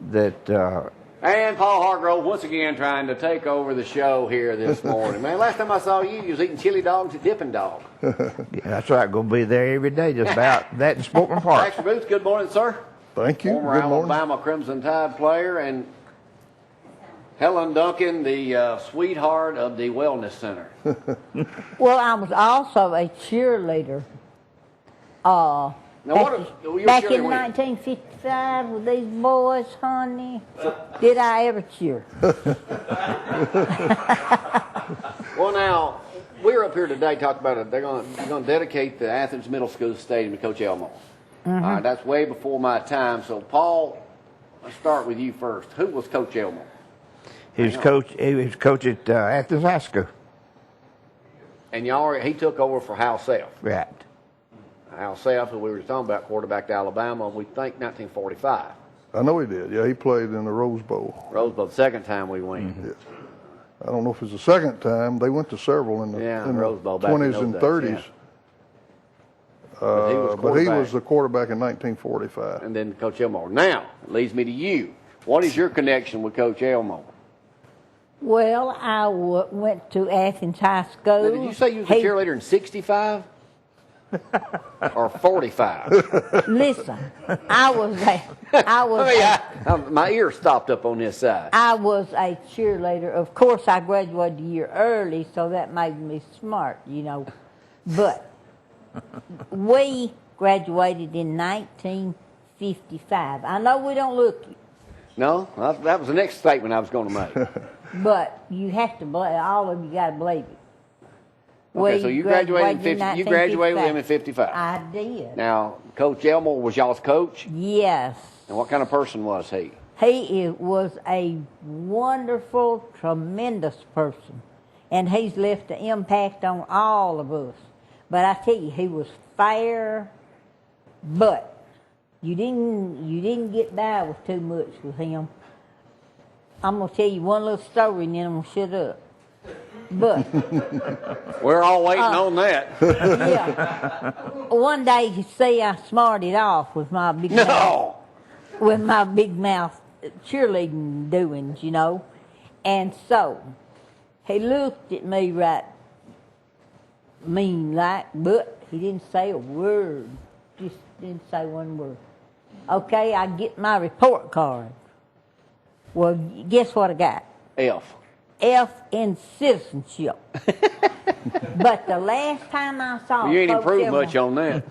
that. And Paul Hargrove once again trying to take over the show here this morning. Man, last time I saw you, you was eating chili dogs at Dippin' Dog. Yeah, that's right. Going to be there every day, just about that in Sportman Park. Baxter Booth, good morning, sir. Thank you. Former Good morning. Alabama Crimson Tide player, and Helen Duncan, the sweetheart of the Wellness Center. Well, I was also a cheerleader. Now, Back in 1955 with these boys, honey, did I ever cheer? Well, now, we're up here today talking about it. They're going to dedicate the Athens Middle School Stadium to Coach Elmore. Mm-hmm. All right, that's way before my time. So, Paul, let's start with you first. Who was Coach Elmore? He was coach at Athens High School. And he took over for Hal Self. Right. Hal Self, who we were talking about, quarterback to Alabama, we think 1945. I know he did. Yeah, he played in the Rose Bowl. Rose Bowl, the second time we went. Mm-hmm. Yes. I don't know if it's the second time. They went to several in the, Rose Bowl 20s and 30s. Yeah. But he was the quarterback in 1945. And then Coach Elmore. Now, it leads me to you. What is your connection with Coach Elmore? Well, I went to Athens High School. Now, did you say you was a cheerleader in 65? Or 45? Listen, My ear stopped up on this side. I was a cheerleader. Of course, I graduated a year early, so that made me smart, you know. But we graduated in 1955. I know we don't look it. No, that was the next statement I was going to make. But you have to believe, all of you got to believe it. Okay, so you graduated in 50. You graduated with him in 55. I did. Now, Coach Elmore was y'all's coach? Yes. And what kind of person was he? He was a wonderful, tremendous person, and he's left an impact on all of us. But I tell you, he was fair, but you didn't get by with too much with him. I'm gonna tell you one little story, and then I'm gonna shut up. But we're all waiting on that. Yeah. One day, you see, I smarted off with my big mouth, cheerleading doings, you know. And so he looked at me right mean like, but he didn't say a word. Just didn't say one word. Okay, I get my report card. Well, guess what I got? F in citizenship. But the last time I saw you ain't Coach improved Elmore, much on that.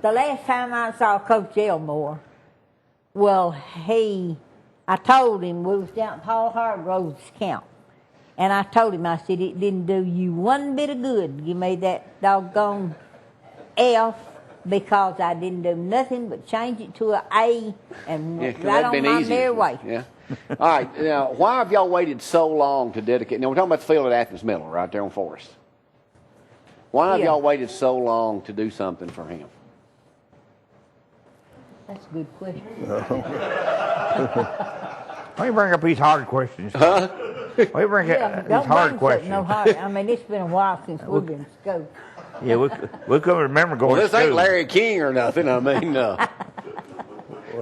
The last time I saw Coach Elmore, well, I told him, we was down at Paul Hargrove's camp, and I told him, I said, it didn't do you one bit of good. You made that doggone F, because I didn't do nothing but change it to an A and right on my merry way. Yeah. All right. Now, why have y'all waited so long to dedicate? Now, we're talking about the field at Athens Middle, right there on Forest. Why have y'all waited so long to do something for him? That's a good question. Why you bring up these hard questions? Huh? Why you bring up these hard questions? No hard. I mean, it's been a while since we've been to school. Yeah, we couldn't remember going to school. This ain't Larry King or nothing. I mean, Well,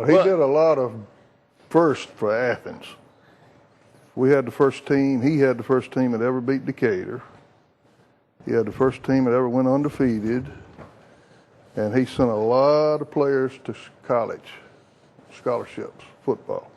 he did a lot of first for Athens. We had the first team. He had the first team that ever beat Decatur. He had the first team that ever went undefeated. And he sent a lot of players to college, scholarships, football.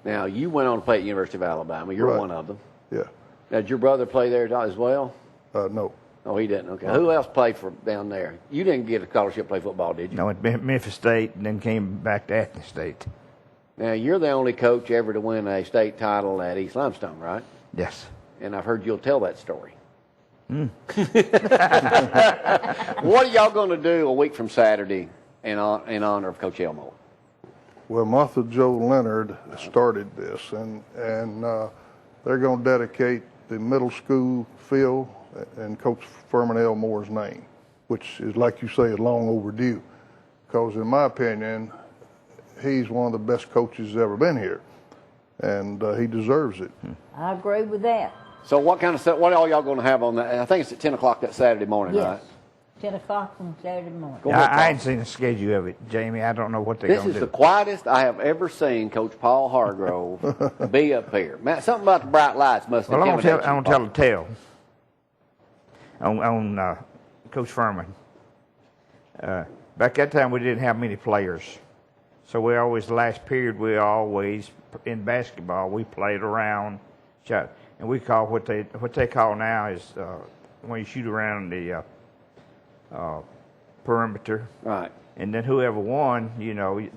Now, you went on to play at the University of Alabama. You're one of them. Yeah. Now, did your brother play there as well? No. Oh, he didn't. Okay. Who else played for down there? You didn't get a scholarship to play football, did you? No, at Memphis State, and then came back to Athens State. Now, you're the only coach ever to win a state title at East Limestone, right? Yes. And I've heard you'll tell that story. What are y'all going to do a week from Saturday in honor of Coach Elmore? Well, Martha Joe Leonard started this, and they're going to dedicate the middle school field in Coach Ferman Elmore's name, which is, like you say, is long overdue. Because in my opinion, he's one of the best coaches ever been here, and he deserves it. I agree with that. So what kind of stuff, what are all y'all going to have on that? I think it's at 10 o'clock that Saturday morning, Yes. right? 10 o'clock on Saturday morning. Go ahead, I Paul. ain't seen the schedule of it, Jamie. I don't know what they're This going is to the do. quietest I have ever seen Coach Paul Hargrove be up here. Man, something about the bright lights must Well, I'm intimidate going you, to tell Paul. a tale on Coach Ferman. Back that time, we didn't have many players. So we always, last period, in basketball, we played around, shot, and we call what they call now is when you shoot around the perimeter. Right. And then whoever won,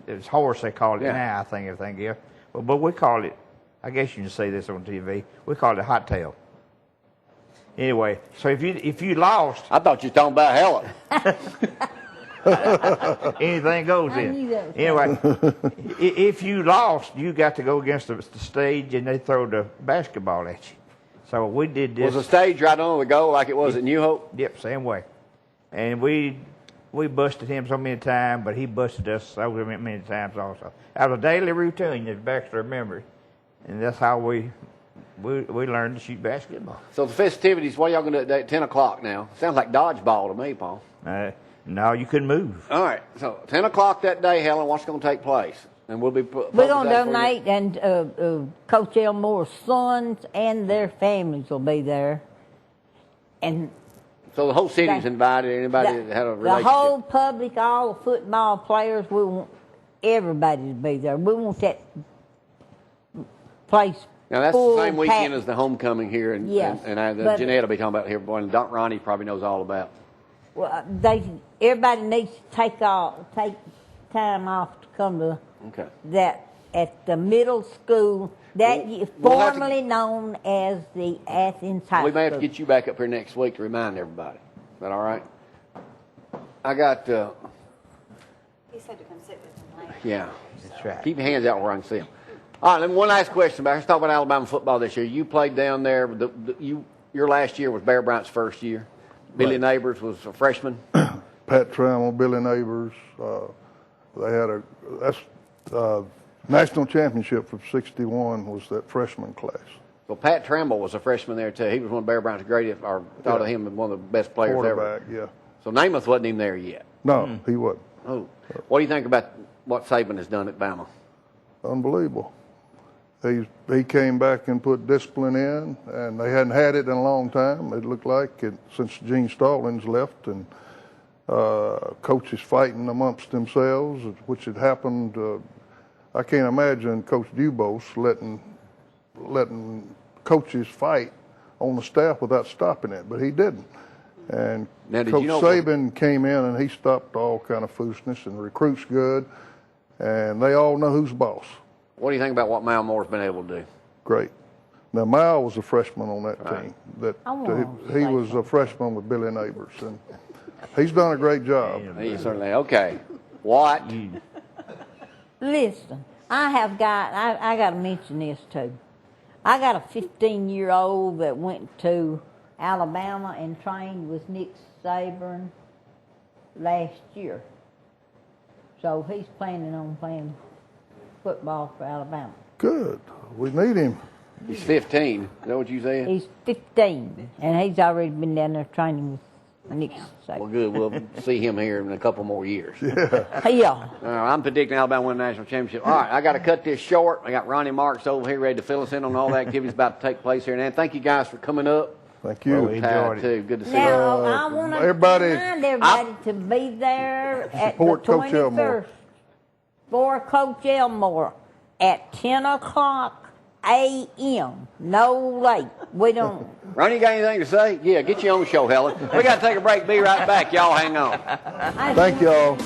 it's horse they call it now, I think, yeah. But we call it, I guess you can say this on TV, we call it hot tail. Anyway, so if you lost, I thought you were talking about Helen. anything goes I in. knew that was Anyway, if you lost, you got to go against the stage and they throw the basketball at you. So we did this. Was the stage right on the goal like it was at New Hope? Yep, same way. And we busted him so many times, but he busted us so many times also. That was a daily routine, as Baxter remembers. And that's how we learned to shoot basketball. So the festivities, what are y'all going to do today at 10 o'clock now? Sounds like dodgeball to me, Paul. No, you couldn't move. All right, so 10 o'clock that day, Helen, what's going to take place? And we'll be... We're going to donate, and Coach Elmore's sons and their families will be there. And So the whole city's invited, anybody that had a relationship? the whole public, all the football players, we want everybody to be there. We want that place Now, that's full, the same weekend packed. as the homecoming here, and Yes, but- Jeanette will be talking about it here, boy, and Doc Ronnie probably knows all about. Well, everybody needs to take time off to come to Okay. that at the middle school that We'll have to- formerly known as the Athens High We may have to School. get you back up here next week to remind everybody. Is that all right? I got, He said to come sit with him later. yeah. That's right. Keep your hands out where I can see them. All right, then one last question. Let's talk about Alabama football this year. You played down there. Your last year was Bear Bryant's first year. Billy Neighbors was a freshman. Pat Trammell, Billy Neighbors. They had national championship for '61 was that freshman class. Well, Pat Trammell was a freshman there too. He was one of Bear Bryant's greatest, or thought of him as one of the best players ever. Quarterback, yeah. So Namath wasn't even there yet. No, he wasn't. Oh, what do you think about what Saban has done at Bama? Unbelievable. He came back and put discipline in, and they hadn't had it in a long time. It looked like since Gene Stallings left, and coaches fighting amongst themselves, which had happened. I can't imagine Coach Dubose letting coaches fight on the staff without stopping it, but he didn't. And Now, did Coach you know- Saban came in and he stopped all kind of foolishness, and the recruits good, and they all know who's boss. What do you think about what Mal Moore's been able to do? Great. Now, Mal was a freshman on that Right. team. That I wanna he say was a freshman with Billy Neighbors, and he's done a great job. He certainly, okay. What? Listen, I got to mention this too. I got a 15-year-old that went to Alabama and trained with Nick Saban last year. So he's planning on playing football for Alabama. Good. We need him. He's 15. Is that what you said? He's 15, and he's already been down there training with Nick Well, Saban. good. We'll see him here in a couple more years. Yeah. I'm predicting Alabama win the national championship. All right, I got to cut this short. I got Ronnie Marks over here ready to fill us in on all the activities about to take place here. And thank you guys for coming up. Thank you. we Tired, enjoyed it. too. Good to see you. Now, I want to everybody- remind everybody to be there at the Support Coach 21st Elmore. for Coach Elmore at 10 o'clock a.m. No late. We don't. Ronnie, you got anything to say? Yeah, get your own show, Helen. We got to take a break. Be right back. Y'all hang on. Thank y'all.